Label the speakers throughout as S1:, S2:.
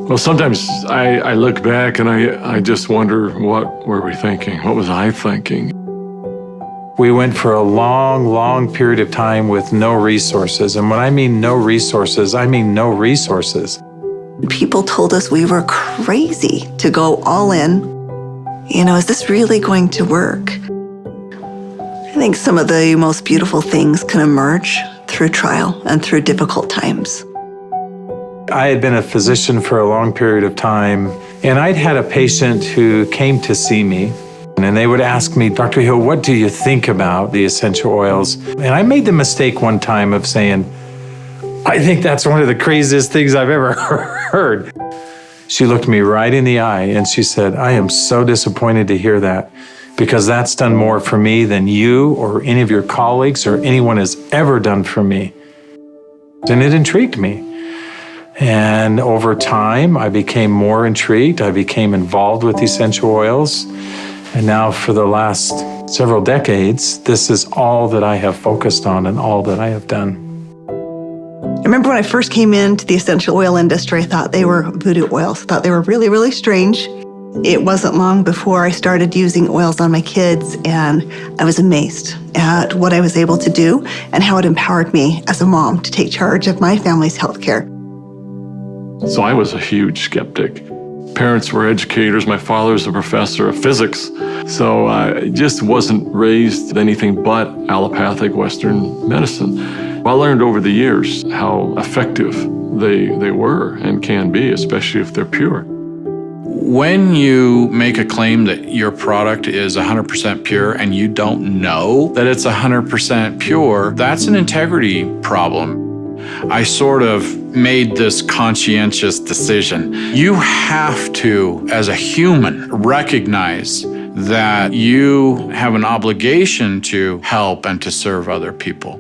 S1: Well, sometimes I look back and I just wonder, what were we thinking? What was I thinking?
S2: We went for a long, long period of time with no resources. And when I mean no resources, I mean no resources.
S3: People told us we were crazy to go all in. Is this really going to work? I think some of the most beautiful things can emerge through trial and through difficult times.
S2: I had been a physician for a long period of time, and I'd had a patient who came to see me, and they would ask me, Dr. Hill, what do you think about the essential oils? And I made the mistake one time of saying, I think that's one of the craziest things I've ever heard. She looked me right in the eye and she said, I am so disappointed to hear that, because that's done more for me than you or any of your colleagues or anyone has ever done for me. And it intrigued me. And over time, I became more intrigued. I became involved with essential oils. And now for the last several decades, this is all that I have focused on and all that I have done.
S3: I remember when I first came into the essential oil industry, I thought they were voodoo oils. I thought they were really, really strange. It wasn't long before I started using oils on my kids, and I was amazed at what I was able to do and how it empowered me as a mom to take charge of my family's healthcare.
S1: So I was a huge skeptic. Parents were educators. My father was a professor of physics. So I just wasn't raised with anything but allopathic Western medicine. I learned over the years how effective they were and can be, especially if they're pure.
S4: When you make a claim that your product is 100% pure and you don't know that it's 100% pure, that's an integrity problem. I sort of made this conscientious decision. You have to, as a human, recognize that you have an obligation to help and to serve other people.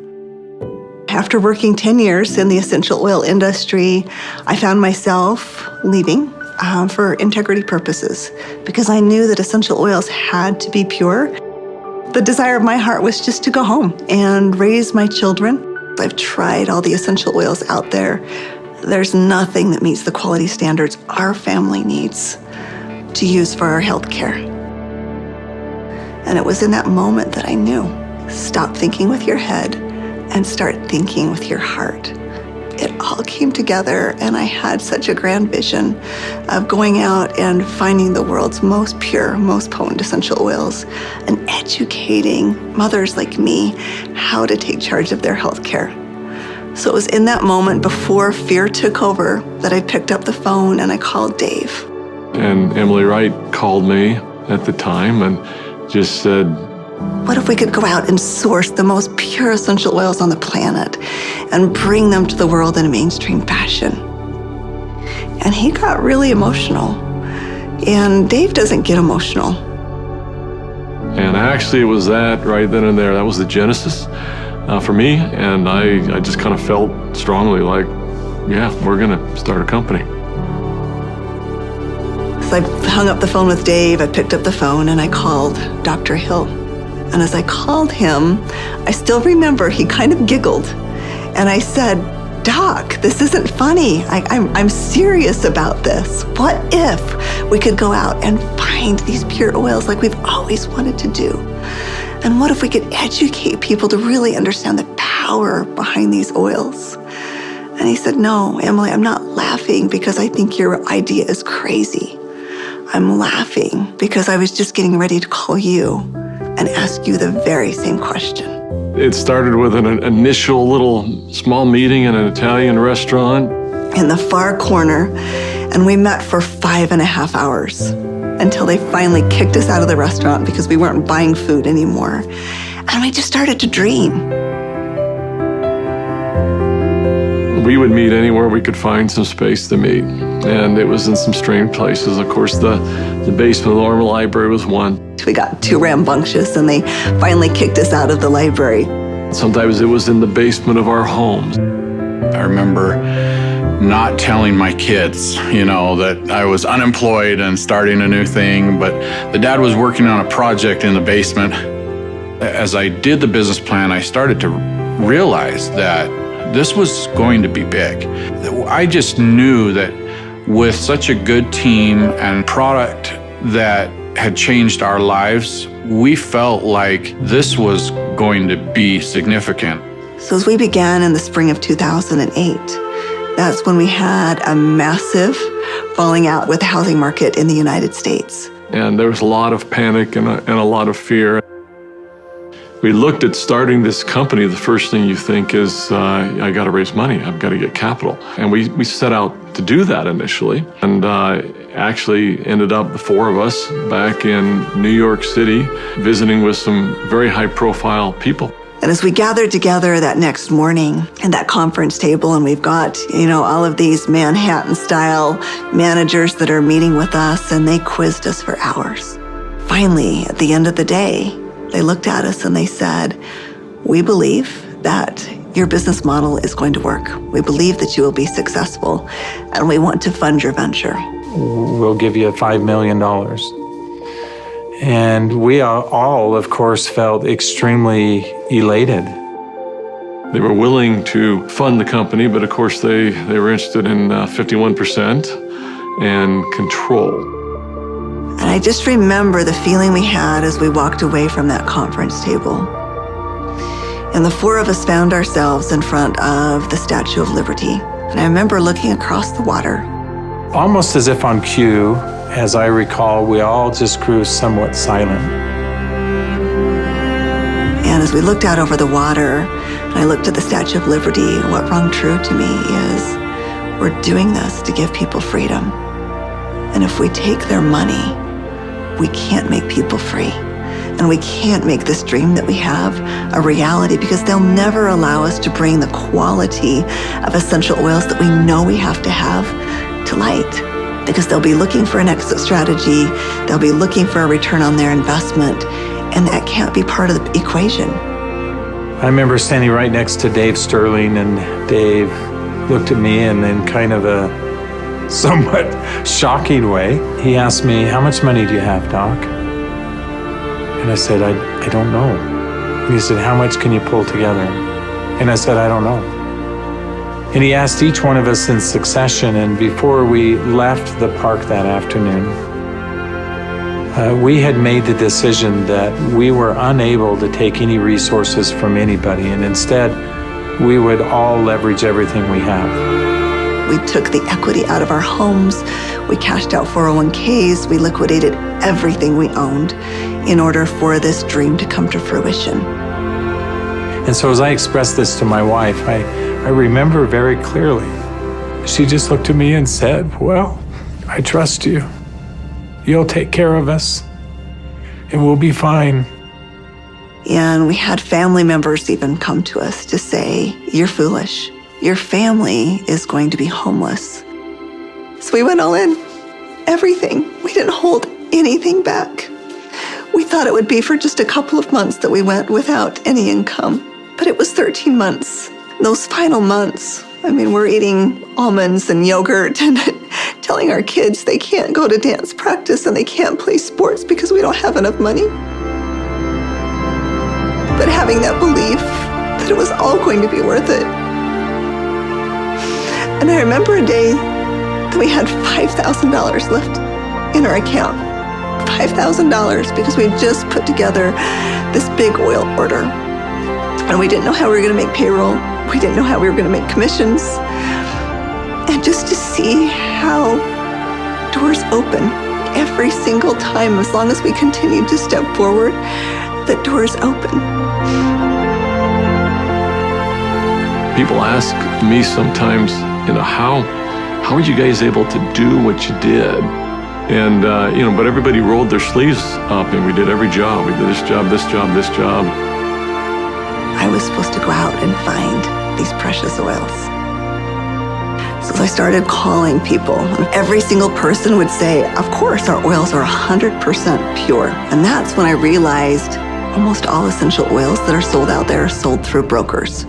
S3: After working 10 years in the essential oil industry, I found myself leaving for integrity purposes because I knew that essential oils had to be pure. The desire of my heart was just to go home and raise my children. I've tried all the essential oils out there. There's nothing that meets the quality standards our family needs to use for our health care. And it was in that moment that I knew, stop thinking with your head and start thinking with your heart. It all came together, and I had such a grand vision of going out and finding the world's most pure, most potent essential oils and educating mothers like me how to take charge of their health care. So it was in that moment before fear took over that I picked up the phone and I called Dave.
S1: And Emily Wright called me at the time and just said,
S3: what if we could go out and source the most pure essential oils on the planet and bring them to the world in a mainstream fashion? And he got really emotional. And Dave doesn't get emotional.
S1: And actually it was that right then and there. That was the genesis for me. And I just kind of felt strongly like, yeah, we're going to start a company.
S3: So I hung up the phone with Dave. I picked up the phone and I called Dr. Hill. And as I called him, I still remember he kind of giggled. And I said, Doc, this isn't funny. I'm serious about this. What if we could go out and find these pure oils like we've always wanted to do? And what if we could educate people to really understand the power behind these oils? And he said, no, Emily, I'm not laughing because I think your idea is crazy. I'm laughing because I was just getting ready to call you and ask you the very same question.
S1: It started with an initial little small meeting in an Italian restaurant
S3: in the far corner, and we met for 5.5 hours until they finally kicked us out of the restaurant because we weren't buying food anymore. And we just started to dream.
S1: We would meet anywhere we could find some space to meet. And it was in some strange places. Of course, the basement of the Normal Library was one.
S3: We got too rambunctious and they finally kicked us out of the library.
S1: Sometimes it was in the basement of our homes.
S4: I remember not telling my kids, that I was unemployed and starting a new thing, but the dad was working on a project in the basement. As I did the business plan, I started to realize that This was going to be big. I just knew that with such a good team and product that had changed our lives, we felt like this was going to be significant.
S3: So as we began in the spring of 2008, that's when we had a massive falling out with the housing market in the United States.
S1: And there was a lot of panic and a lot of fear. We looked at starting this company. The first thing you think is, I got to raise money. I've got to get capital. And we set out to do that initially. And actually ended up, the four of us, back in New York City, visiting with some very high-profile people.
S3: And as we gathered together that next morning at that conference table, and we've got, all of these Manhattan-style managers that are meeting with us, and they quizzed us for hours. Finally, at the end of the day, they looked at us and they said, "We believe that your business model is going to work. We believe that you will be successful, and we want to fund your venture.
S2: We'll give you $5 million. And we all, of course, felt extremely elated.
S1: They were willing to fund the company, but of course they were interested in 51% and control.
S3: And I just remember the feeling we had as we walked away from that conference table. And the four of us found ourselves in front of the Statue of Liberty. And I remember looking across the water.
S2: Almost as if on cue, as I recall, we all just grew somewhat silent.
S3: And as we looked out over the water, and I looked at the Statue of Liberty, what rang true to me is, we're doing this to give people freedom. And if we take their money, we can't make people free. And we can't make this dream that we have a reality, because they'll never allow us to bring the quality of essential oils that we know we have to light. Because they'll be looking for an exit strategy, they'll be looking for a return on their investment, and that can't be part of the equation.
S2: I remember standing right next to Dave Sterling, and Dave looked at me, and in kind of a somewhat shocking way, he asked me, "How much money do you have, Doc?" And I said, I don't know. And he said, "How much can you pull together?" And I said, "I don't know." And he asked each one of us in succession, and before we left the park that afternoon, we had made the decision that we were unable to take any resources from anybody, and instead, we would all leverage everything we have.
S3: We took the equity out of our homes, we cashed out 401ks, we liquidated everything we owned in order for this dream to come to fruition.
S2: And so as I expressed this to my wife, I remember very clearly, she just looked at me and said, "Well, I trust you. You'll take care of us, and we'll be fine."
S3: And we had family members even come to us to say, "You're foolish. Your family is going to be homeless." So we went all in, everything. We didn't hold anything back. We thought it would be for just a couple of months that we went without any income, but it was 13 months. Those final months, we're eating almonds and yogurt and telling our kids they can't go to dance practice and they can't play sports because we don't have enough money. But having that belief that it was all going to be worth it. And I remember a day that we had $5,000 left in our account. $5,000 because we just put together this big oil order. And we didn't know how we were going to make payroll. We didn't know how we were going to make commissions. And just to see how doors open every single time, as long as we continued to step forward, the doors open.
S1: People ask me sometimes, how are you guys able to do what you did? And, but everybody rolled their sleeves up and we did every job. We did this job, this job, this job.
S3: I was supposed to go out and find these precious oils. So I started calling people, and every single person would say, "Of course, our oils are 100% pure." And that's when I realized almost all essential oils that are sold out there are sold through brokers.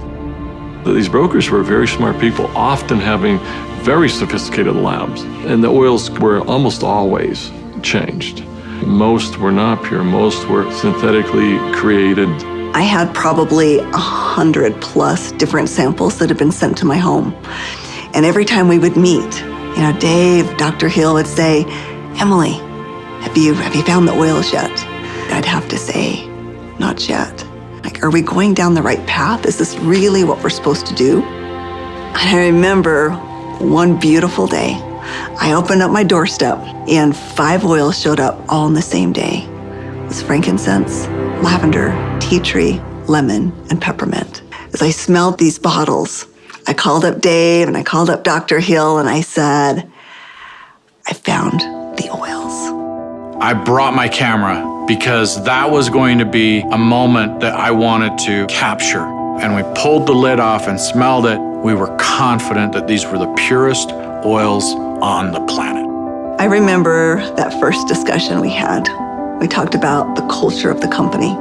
S1: These brokers were very smart people, often having very sophisticated labs. And the oils were almost always changed. Most were not pure. Most were synthetically created.
S3: I had probably 100+ different samples that had been sent to my home. And every time we would meet, Dave, Dr. Hill would say, Emily, have you found the oils yet? I'd have to say, not yet. Like, are we going down the right path? Is this really what we're supposed to do? And I remember one beautiful day, I opened up my doorstep and 5 oils showed up all on the same day. It was frankincense, lavender, tea tree, lemon, and peppermint. As I smelled these bottles, I called up Dave and I called up Dr. Hill and I said, I found the oils.
S4: I brought my camera because that was going to be a moment that I wanted to capture. And we pulled the lid off and smelled it. We were confident that these were the purest oils on the planet.
S3: I remember that first discussion we had. We talked about the culture of the company.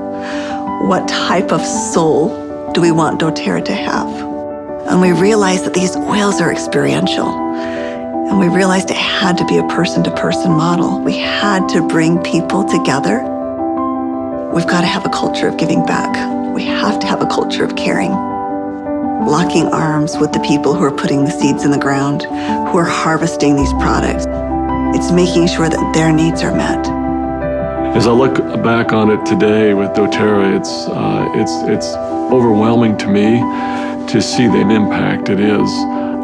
S3: What type of soul do we want doTERRA to have? And we realized that these oils are experiential. And we realized it had to be a person-to-person model. We had to bring people together. We've got to have a culture of giving back. We have to have a culture of caring. Locking arms with the people who are putting the seeds in the ground, who are harvesting these products. It's making sure that their needs are met.
S1: As I look back on it today with doTERRA, it's overwhelming to me to see the impact it is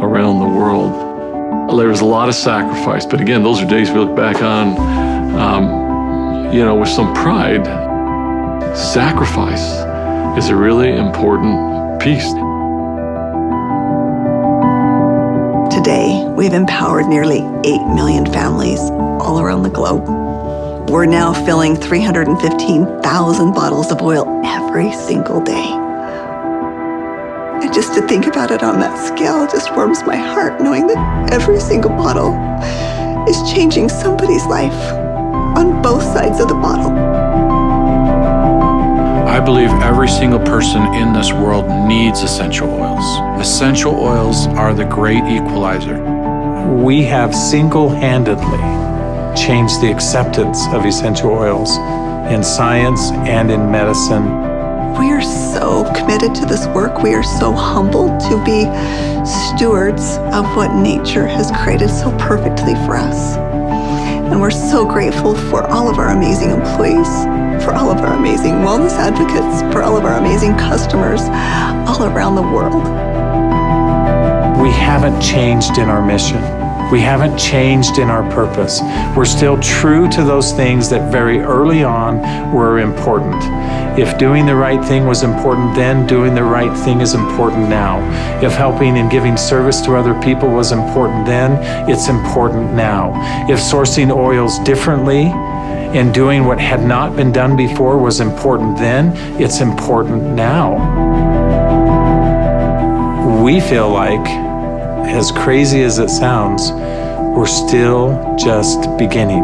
S1: around the world. There was a lot of sacrifice, but again, those are days we look back on, with some pride. Sacrifice is a really important piece.
S3: Today, we've empowered nearly 8 million families all around the globe. We're now filling 315,000 bottles of oil every single day. And just to think about it on that scale just warms my heart, knowing that every single bottle is changing somebody's life on both sides of the bottle.
S4: I believe every single person in this world needs essential oils. Essential oils are the great equalizer.
S2: We have single-handedly changed the acceptance of essential oils in science and in medicine.
S3: We are so committed to this work. We are so humbled to be stewards of what nature has created so perfectly for us. And we're so grateful for all of our amazing employees, for all of our amazing wellness advocates, for all of our amazing customers all around the world.
S2: We haven't changed in our mission. We haven't changed in our purpose. We're still true to those things that very early on were important. If doing the right thing was important then, doing the right thing is important now. If helping and giving service to other people was important then, it's important now. If sourcing oils differently and doing what had not been done before was important then, it's important now. We feel like, as crazy as it sounds, we're still just beginning.